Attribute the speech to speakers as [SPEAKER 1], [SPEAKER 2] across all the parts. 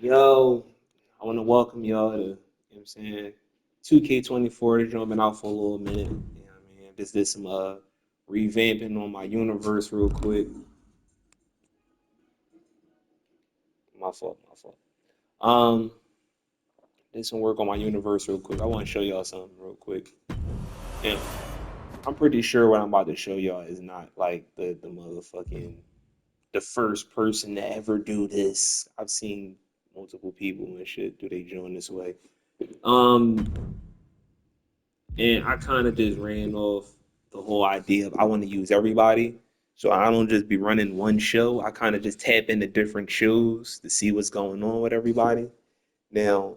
[SPEAKER 1] Yo, I want to welcome y'all to, you know what I'm saying, 2K24. This joint been out for a little minute. You know what I mean? Just did some revamping on my universe real quick. My fault, my fault. Um, did some work on my universe real quick. I want to show y'all something real quick. And I'm pretty sure what I'm about to show y'all is not like the motherfucking the first person to ever do this. I've seen multiple people and shit do they join this way. Um, And I kind of just ran off the whole idea of I want to use everybody. So I don't just be running one show. I kind of just tap into different shows to see what's going on with everybody. Now,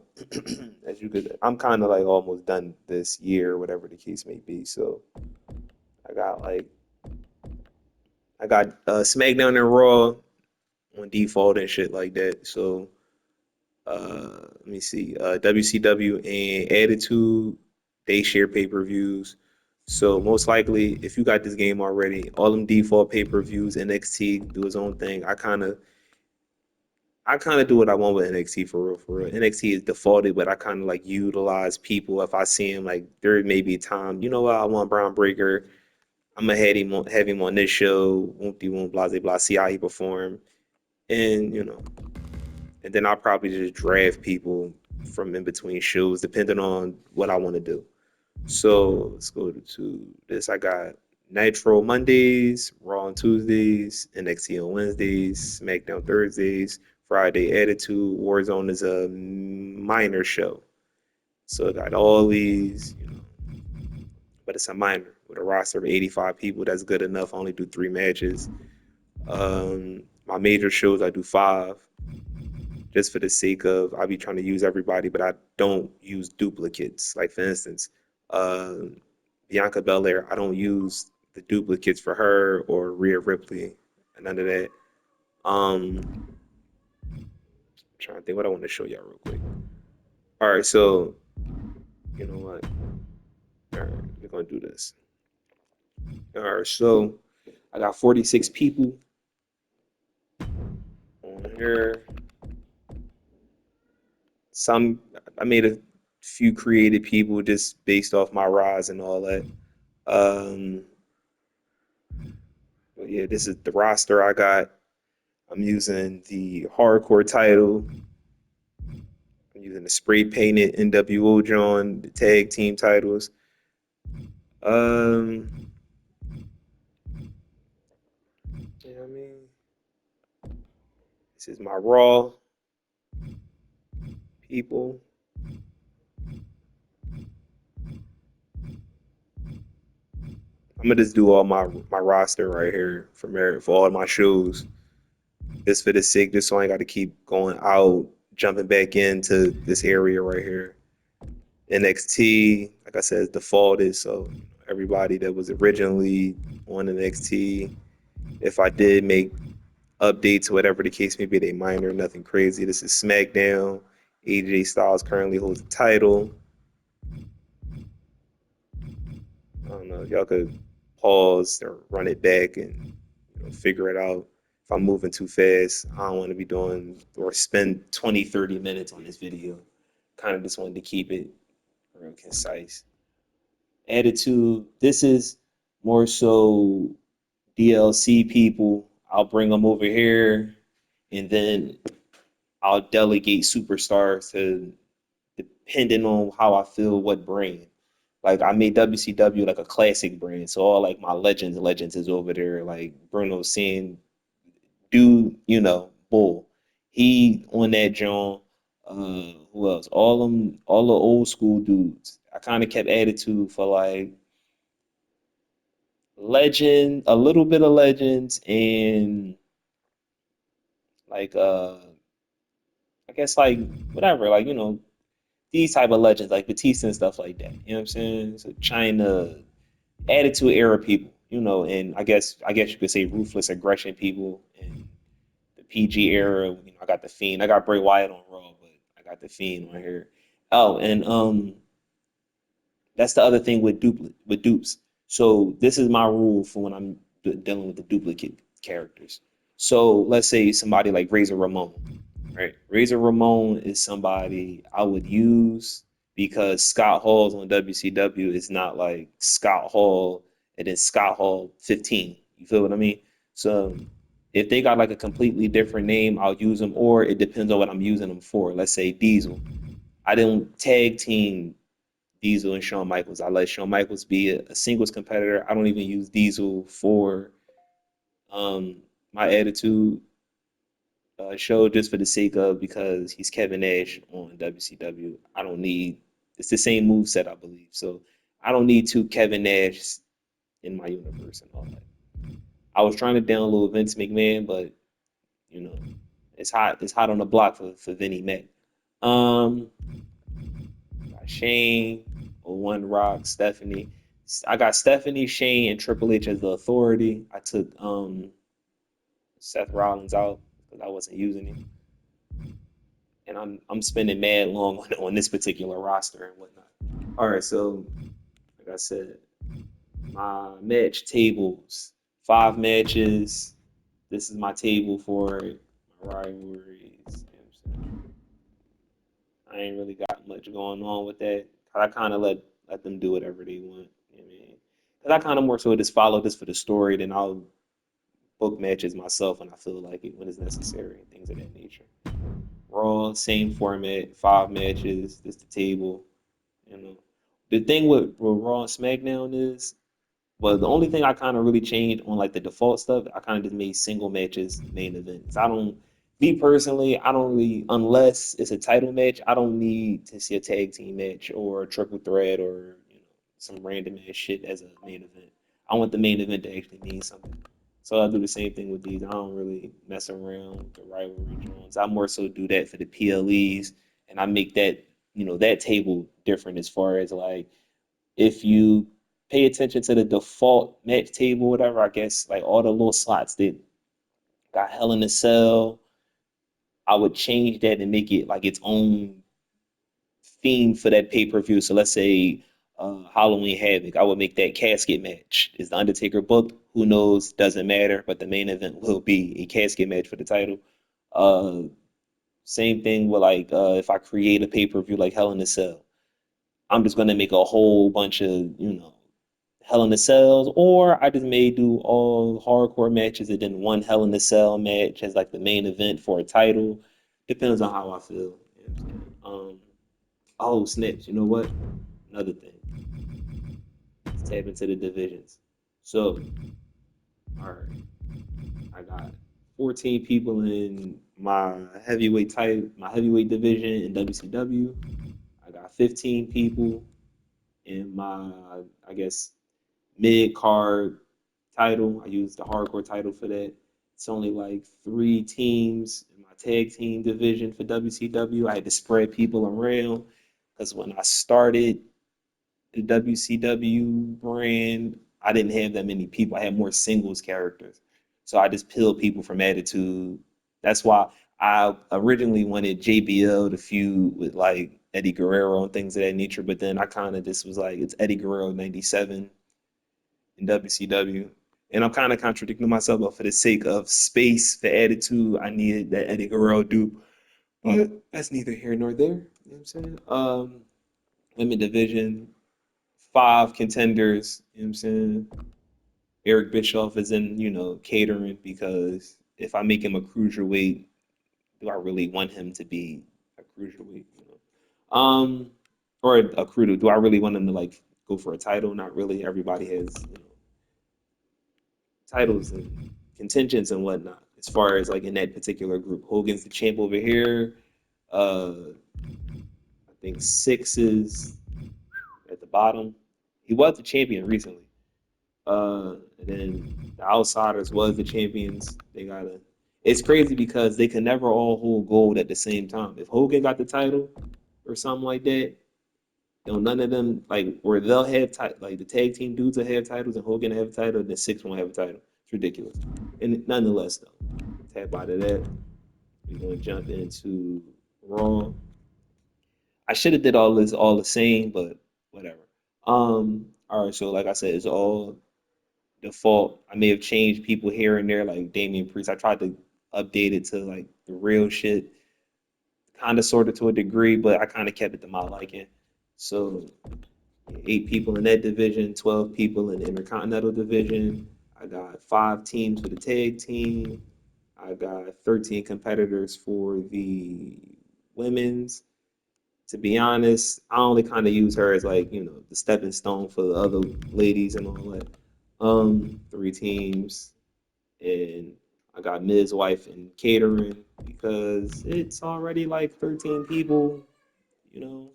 [SPEAKER 1] as you could, I'm kind of like almost done this year, whatever the case may be. So I got like, I got SmackDown and Raw on default and shit like that. So let me see, WCW and Attitude, they share pay-per-views. So most likely, if you got this game already, all them default pay-per-views, NXT do its own thing. I kind of do what I want with NXT for real, for real. NXT is defaulted, but I kind of like utilize people if I see him. Like there may be a time, you know what, I want Brown Breaker. I'm gonna have him on this show. Won't de won't blah blah blah. See how he perform, and and then I'll probably just draft people from in between shows depending on what I want to do. So let's go to this. I got Nitro Mondays, Raw on Tuesdays, NXT on Wednesdays, SmackDown Thursdays, Friday Attitude, Warzone is a minor show. So I got all these, but it's a minor with a roster of 85 people. That's good enough. I only do 3 matches. My major shows I do 5, just for the sake of I be trying to use everybody, but I don't use duplicates. Like for instance, uh, Bianca Belair, I don't use the duplicates for her or Rhea Ripley, and none of that. I'm trying to think what I want to show y'all real quick. All right, so you know what? All right, we're gonna do this. All right, so I got 46 people on here. Some I made a few creative people just based off my rise and all that. Um, but yeah, this is the roster I got. I'm using the hardcore title. I'm using the spray painted NWO John, the tag team titles. Um, you know what I mean? This is my Raw people. I'm gonna just do all my roster right here from there for all my shows. Just for the sake, just so I ain't got to keep going out, jumping back into this area right here. NXT, like I said, is defaulted. So everybody that was originally on NXT, if I did make updates, whatever the case may be, they minor, nothing crazy. This is SmackDown. AJ Styles currently holds the title. I don't know. Y'all could pause or run it back and figure it out. If I'm moving too fast, I don't want to be doing or spend 20, 30 minutes on this video. Kind of just wanted to keep it real concise. Attitude, this is more so DLC people. I'll bring them over here and then I'll delegate superstars to depending on how I feel what brand. Like I made WCW like a classic brand, so all like my legends is over there. Like Bruno Sen, dude, Bull. He on that John. Who else? All the old school dudes. I kind of kept attitude for like legend, a little bit of legends, and like I guess like whatever, like these type of legends like Batista and stuff like that. You know what I'm saying? So China attitude era people, and I guess you could say ruthless aggression people and the PG era. I got the Fiend. I got Bray Wyatt on Raw, but I got the Fiend on here. Oh, and that's the other thing with dupes. So this is my rule for when I'm dealing with the duplicate characters. So let's say somebody like Razor Ramon. right? Razor Ramon is somebody I would use because Scott Hall's on WCW is not like Scott Hall and then Scott Hall 15. You feel what I mean? So if they got like a completely different name, I'll use them, or it depends on what I'm using them for. Let's say Diesel. I didn't tag team Diesel and Shawn Michaels. I let Shawn Michaels be a singles competitor. I don't even use Diesel for um, my attitude show just for the sake of because he's Kevin Nash on WCW. I don't need it's the same move set, I believe. So I don't need two Kevin Nash in my universe and all that. I was trying to download Vince McMahon, but you know, it's hot. It's hot on the block for Vinnie Mac. Um, got Shane, One Rock, Stephanie. I got Stephanie, Shane, and Triple H as the authority. I took Seth Rollins out because I wasn't using him, and I'm spending mad long on this particular roster and whatnot. All right, so like I said, my match tables, 5 matches. This is my table for my rivalries. You know I ain't really got much going on with that. I kind of let them do whatever they want. You know what I mean? Because I kind of more so just follow this for the story, then I'll book matches myself when I feel like it, when it's necessary, and things of that nature. Raw, same format, 5 matches. This the table. You know, the thing with Raw and SmackDown is, well, the only thing I kind of really changed on like the default stuff, I kind of just made single matches main events. I don't, me personally, I don't really, unless it's a title match, I don't need to see a tag team match or a triple threat or some random ass shit as a main event. I want the main event to actually mean something. So I do the same thing with these. I don't really mess around with the rivalry joints. I more so do that for the PLEs, and I make that that table different as far as like if you pay attention to the default match table, whatever, I guess like all the little slots that got Hell in a Cell, I would change that and make it like its own theme for that pay per view. So let's say Halloween Havoc, I would make that casket match. Is the Undertaker booked? Who knows? Doesn't matter. But the main event will be a casket match for the title. Uh, Same thing with like if I create a pay per view like Hell in a Cell, I'm just gonna make a whole bunch of Hell in a Cells, or I just may do all hardcore matches and then one Hell in a Cell match as like the main event for a title. Depends on how I feel. You know what I'm saying? Oh, snaps. You know what? Another thing. Let's tap into the divisions. So, all right, I got 14 people in my heavyweight division in WCW. I got 15 people in my, I guess, mid card title. I used the hardcore title for that. It's only like 3 teams in my tag team division for WCW. I had to spread people around because when I started the WCW brand, I didn't have that many people. I had more singles characters. So I just peeled people from Attitude. That's why I originally wanted JBL to feud with like Eddie Guerrero and things of that nature, but then I kind of just was like, it's Eddie Guerrero 97 in WCW. And I'm kind of contradicting myself, but for the sake of space, for attitude, I needed that Eddie Guerrero do. But that's neither here nor there. You know what I'm saying? Women division, 5 contenders. You know what I'm saying? Eric Bischoff is in, catering because if I make him a cruiserweight, do I really want him to be a cruiserweight? Or a cruiser? Do I really want him to like go for a title? Not really. Everybody has, titles and contentions and whatnot. As far as like in that particular group, Hogan's the champ over here. Uh, I think Six is at the bottom. He was the champion recently. And then the Outsiders was the champions. They gotta. It's crazy because they can never all hold gold at the same time. If Hogan got the title or something like that, none of them like where they'll have like the tag team dudes will have titles and Hogan have a title, and the Six won't have a title. It's ridiculous. And nonetheless, though, tap out of that, we're gonna jump into Raw. I should have did all this all the same, but whatever. All right, so like I said, it's all default. I may have changed people here and there, like Damian Priest. I tried to update it to like the real shit. kind of sort of to a degree, but I kind of kept it to my liking. So 8 people in that division, 12 people in the Intercontinental division. I got 5 teams for the tag team. I got 13 competitors for the women's. To be honest, I only kind of use her as like, the stepping stone for the other ladies and all that. 3 teams, and I got midwife and catering because it's already like 13 people, you know,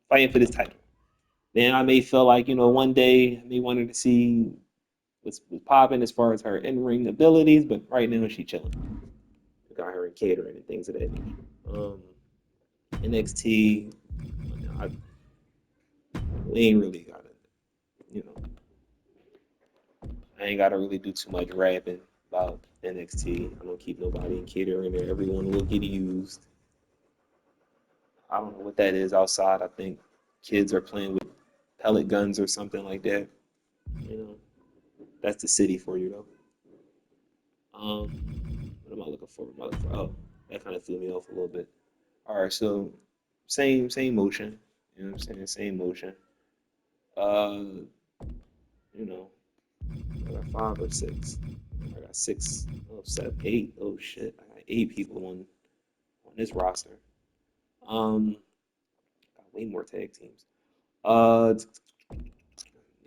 [SPEAKER 1] fighting for this title. Then I may feel like, one day I may wanted to see what's popping as far as her in-ring abilities, but right now she's chilling. We got her in catering and things of that nature. Um, NXT, I, we ain't really got to, you know, I ain't got to really do too much rapping about NXT. I don't keep nobody in catering there. Everyone will get used. I don't know what that is outside. I think kids are playing with pellet guns or something like that. You know, that's the city for you though. What am I looking for? Oh, that kind of threw me off a little bit. All right, so same motion. You know what I'm saying? Same motion. Uh, you know, I got 5 or 6. I got 6. Oh, 7, 8. Oh shit, I got 8 people on this roster. Um, got way more tag teams. Uh,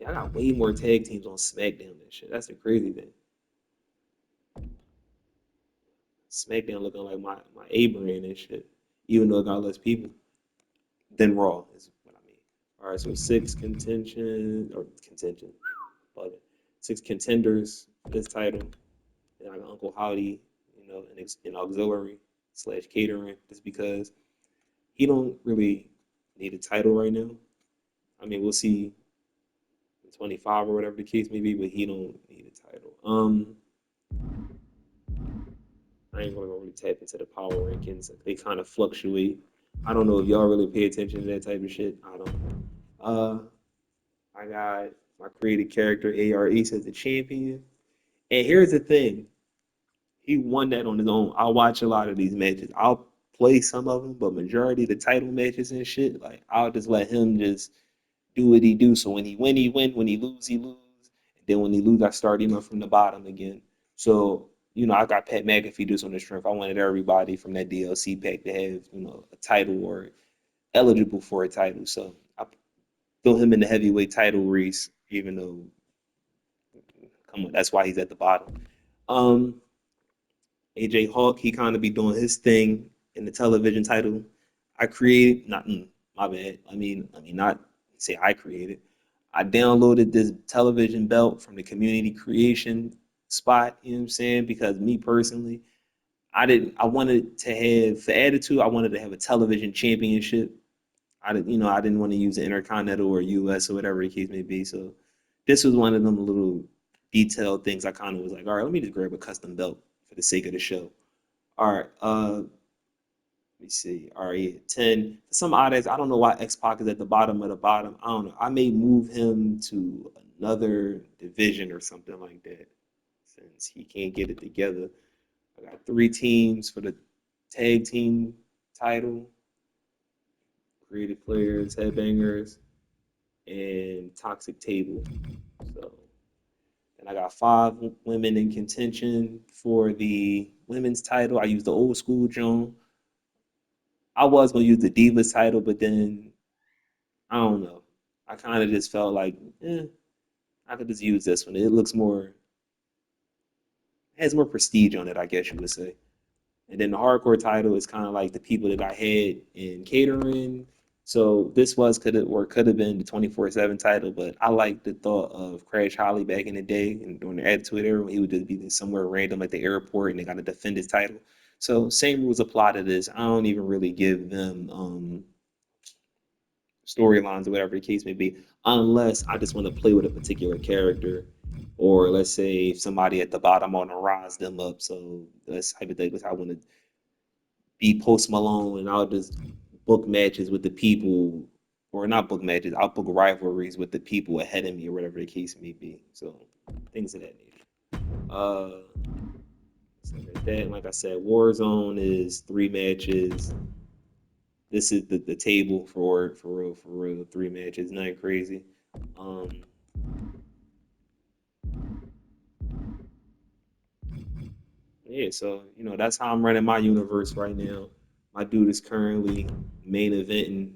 [SPEAKER 1] yeah, I got way more tag teams on SmackDown and shit. That's the crazy thing. SmackDown looking like my A brand and shit, even though it got less people than Raw is what I mean. All right, so 6 contention, but 6 contenders for this title. And I got Uncle Howdy, in auxiliary slash catering, just because he don't really need a title right now. I mean, we'll see 25 or whatever the case may be, but he don't need a title. I ain't gonna really tap into the power rankings. They kind of fluctuate. I don't know if y'all really pay attention to that type of shit. I don't. Uh, I got my created character AR Ace as the champion. And here's the thing. He won that on his own. I watch a lot of these matches. I'll play some of them, but majority of the title matches and shit, like I'll just let him just do what he do. So when he win, he win. When he lose, he lose. And then when he lose, I start him up from the bottom again. So I got Pat McAfee just on the strength. I wanted everybody from that DLC pack to have a title or eligible for a title. So I throw him in the heavyweight title race, even though come on, that's why he's at the bottom. Um, AJ Hawk, he kind of be doing his thing in the television title. I created, not my bad. I mean, not say I created. I downloaded this television belt from the community creation spot. You know what I'm saying? Because me personally, I wanted to have for attitude. I wanted to have a television championship. I didn't want to use the Intercontinental or US or whatever the case may be. So this was one of them little detailed things. I kind of was like, all right, let me just grab a custom belt for the sake of the show. All right, let me see. All right, yeah, 10. For some odds, I don't know why X Pac is at the bottom of the bottom. I don't know. I may move him to another division or something like that since he can't get it together. I got 3 teams for the tag team title, creative players, headbangers, and toxic table. So, and I got 5 women in contention for the women's title. I used the old school Joan. I was gonna use the Divas title, but then I don't know. I kind of just felt like, I could just use this one. It looks more, has more prestige on it, I guess you would say. And then the hardcore title is kind of like the people that I had in catering. So this could have been the 24/7 title, but I like the thought of Crash Holly back in the day and during the Attitude Era when he would just be somewhere random at the airport and they got to defend his title. So same rules apply to this. I don't even really give them storylines or whatever the case may be, unless I just want to play with a particular character, or let's say if somebody at the bottom, I want to rise them up. So that's hypothetically I want to be Post Malone, and I'll just book matches with the people, or not book matches. I'll book rivalries with the people ahead of me, or whatever the case may be. So things of that nature. Uh, So there's that. And like I said, Warzone is 3 matches. This is the table for real. 3 matches, nothing crazy. Um, yeah, so that's how I'm running my universe right now. My dude is currently main eventing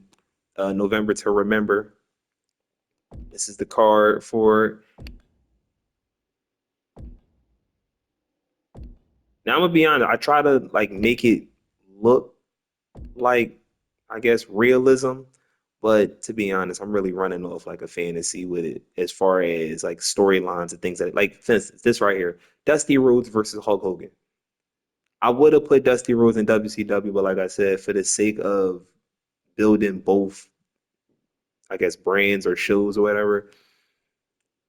[SPEAKER 1] November to Remember. This is the card for. Now I'm gonna be honest. I try to like make it look like, I guess, realism, but to be honest, I'm really running off like a fantasy with it as far as like storylines and things like for instance, this right here, Dusty Rhodes versus Hulk Hogan. I would have put Dusty Rhodes in WCW, but like I said, for the sake of building both, I guess, brands or shows or whatever,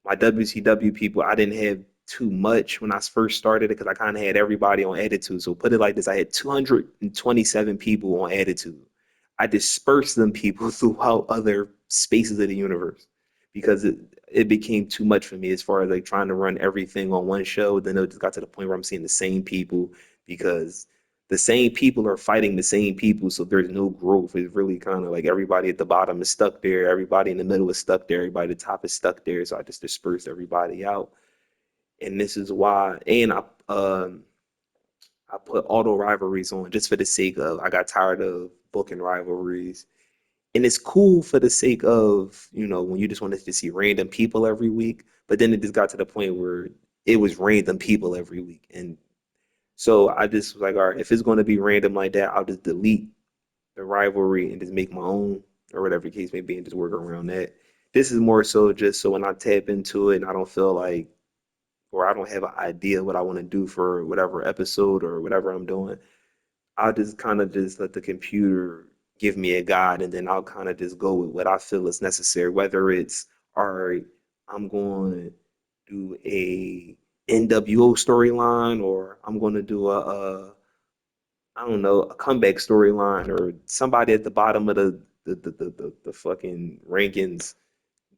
[SPEAKER 1] my WCW people, I didn't have too much when I first started it because I kind of had everybody on Attitude. So put it like this, I had 227 people on Attitude. I dispersed them people throughout other spaces of the universe because it became too much for me as far as like trying to run everything on one show. Then it just got to the point where I'm seeing the same people because the same people are fighting the same people. So there's no growth. It's really kind of like everybody at the bottom is stuck there. Everybody in the middle is stuck there. Everybody at the top is stuck there. So I just dispersed everybody out. And this is why, and I put auto rivalries on just for the sake of I got tired of booking rivalries. And it's cool for the sake of, when you just wanted to see random people every week. But then it just got to the point where it was random people every week. And so I just was like, all right, if it's going to be random like that, I'll just delete the rivalry and just make my own or whatever the case may be and just work around that. This is more so just so when I tap into it and I don't feel like, or I don't have an idea what I want to do for whatever episode or whatever I'm doing, I'll just kind of just let the computer give me a guide and then I'll kind of just go with what I feel is necessary, whether it's, all right, I'm going to do a NWO storyline or I'm going to do I don't know, a comeback storyline or somebody at the bottom of the fucking rankings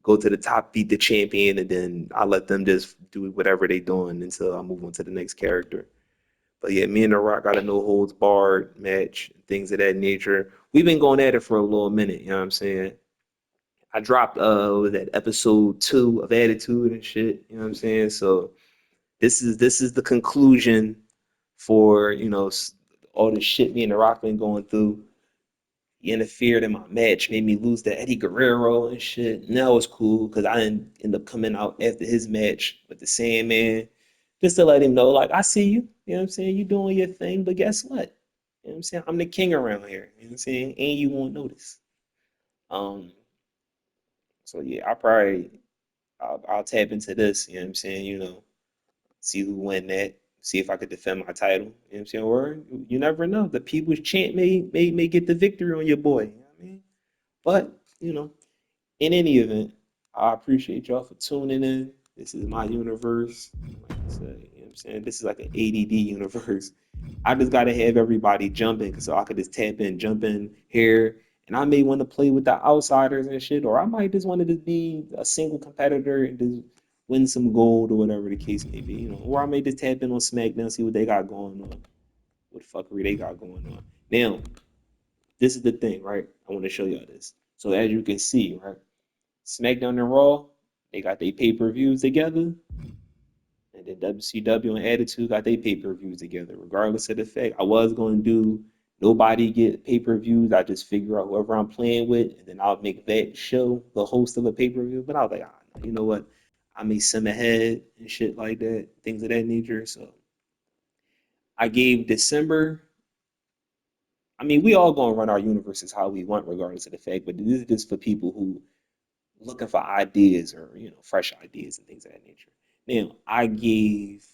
[SPEAKER 1] go to the top, beat the champion, and then I let them just do whatever they doing until I move on to the next character. But yeah, me and The Rock got a no holds barred match, things of that nature. We've been going at it for a little minute, you know what I'm saying? I dropped what was that episode 2 of Attitude and shit, you know what I'm saying? So this is the conclusion for, all the shit me and The Rock been going through. He interfered in my match, made me lose to Eddie Guerrero and shit. And that was cool because I didn't end up coming out after his match with the Sandman just to let him know, like, I see you. You know what I'm saying? You doing your thing, but guess what? You know what I'm saying? I'm the king around here. You know what I'm saying? And you won't notice. Um, so yeah, I'll tap into this, you know what I'm saying? See who win that, see if I could defend my title. You know what I'm saying? Or you never know. The people's chant may get the victory on your boy. You know what I mean? But, in any event, I appreciate y'all for tuning in. This is my universe. Like I said, you know what I'm saying? This is like an ADD universe. I just gotta have everybody jumping so I could just tap in, jump in here. And I may want to play with the outsiders and shit, or I might just want to just be a single competitor and just win some gold or whatever the case may be, Or I may just tap in on SmackDown, see what they got going on, what fuckery they got going on. Now, this is the thing, right? I want to show y'all this. So as you can see, right? SmackDown and Raw, they got their pay-per-views together. And then WCW and Attitude got their pay-per-views together. Regardless of the fact, I was going to do nobody get pay-per-views. I just figure out whoever I'm playing with, and then I'll make that show the host of a pay-per-view. But I was like, you know what? I may sim ahead and shit like that, things of that nature. So I gave December. I mean, we all gonna run our universes how we want, regardless of the fact. But this is just for people who looking for ideas or fresh ideas and things of that nature. Now, I gave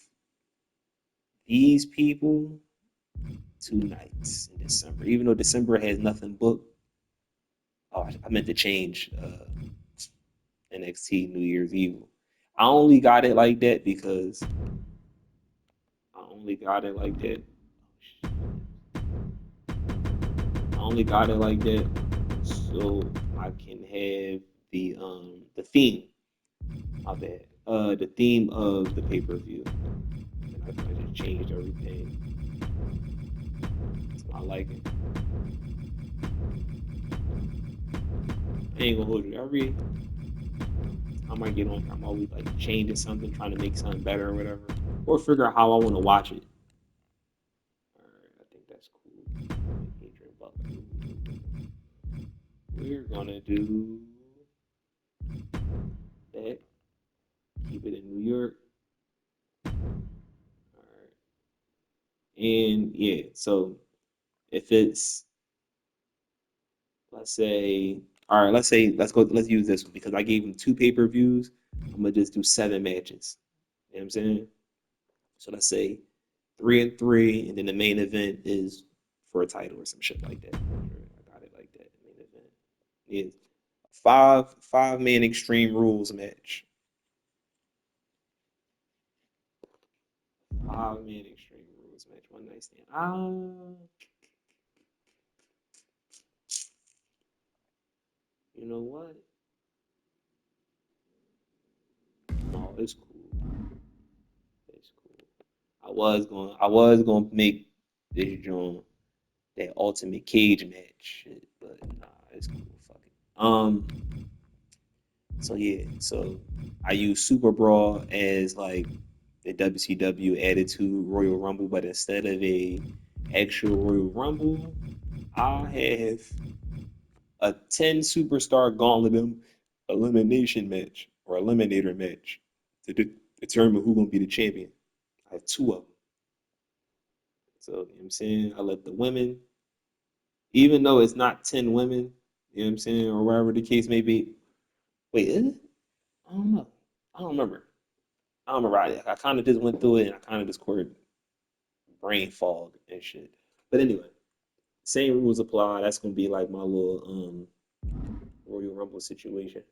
[SPEAKER 1] these people 2 nights in December, even though December has nothing booked. Oh, I meant to change NXT New Year's Evil. I only got it like that because I only got it like that. I only got it like that so I can have the theme. My bad. The theme of the pay per view. And I just changed everything. It's not liking. I ain't gonna hold you. I might get on. I'm always like changing something, trying to make something better or whatever, or figure out how I want to watch it. All right, I think that's cool. Adrian Butler. We're gonna do that. Keep it in New York. All right, and yeah. So if it's, let's say, all right, let's say let's go. Let's use this one because I gave him 2 pay-per-views. I'm gonna just do 7 matches. You know what I'm saying? So let's say 3 and 3, and then the main event is for a title or some shit like that. I got it like that. Main event is five-man Extreme Rules match. 5-man Extreme Rules match. One night stand. You know what? No, it's cool. It's cool. I was going to make this joint that ultimate cage match shit, but nah, it's cool. Fuck it. So yeah, so I use Super Brawl as like the WCW Attitude Royal Rumble, but instead of a actual Royal Rumble, I have a 10 superstar gauntlet elimination match or eliminator match to determine who's gonna be the champion. I have 2 of them. So you know what I'm saying? I let the women, even though it's not 10 women, you know what I'm saying, or whatever the case may be. Wait, is it? I don't know. I don't remember. I don't remember. I kind of just went through it and I kind of just scored brain fog and shit. But anyway, same rules apply. That's gonna be like my little Royal Rumble situation.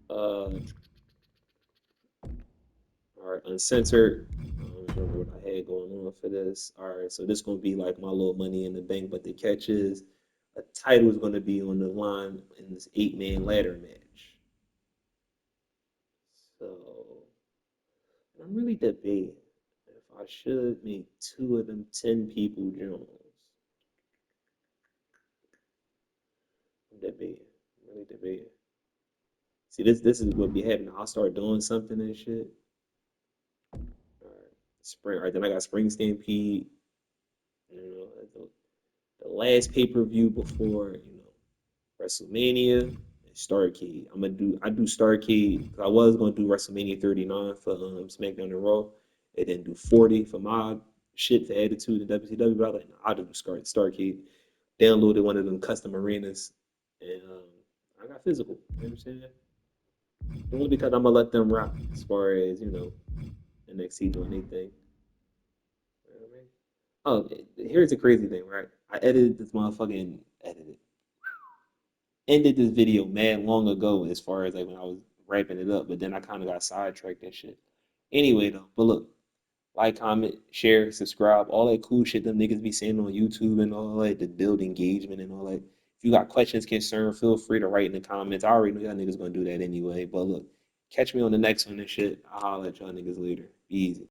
[SPEAKER 1] All right, uncensored. I don't remember what I had going on for this. All right, so this gonna be like my little Money in the Bank, but the catch is a title is gonna be on the line in this 8-man ladder match. So I'm really debating if I should make 2 of them 10 people Jones. I'm debating. I'm really debating. See, this is what be happening. I'll start doing something and shit. All right, spring. All right, then I got Spring Stampede. You know, the last pay-per-view before WrestleMania and Starrcade. I do Starrcade. I was gonna do WrestleMania 39 for SmackDown and Raw, and then do 40 for my shit for Attitude and WCW. But I was like, nah, I'll do Starrcade. Downloaded one of them custom arenas, and I got physical. You know what I'm saying? Only because I'm gonna let them rock as far as NXT doing anything. You know what I mean? Oh, here's the crazy thing, right? I edited this motherfucking edited ended this video mad long ago as far as like when I was wrapping it up, but then I kind of got sidetracked and shit. Anyway, though, but look, like, comment, share, subscribe, all that cool shit them niggas be saying on YouTube and all that to build engagement and all that. If you got questions, concerns, feel free to write in the comments. I already know y'all niggas gonna do that anyway. But look, catch me on the next one and shit. I'll holler at y'all niggas later. Be easy.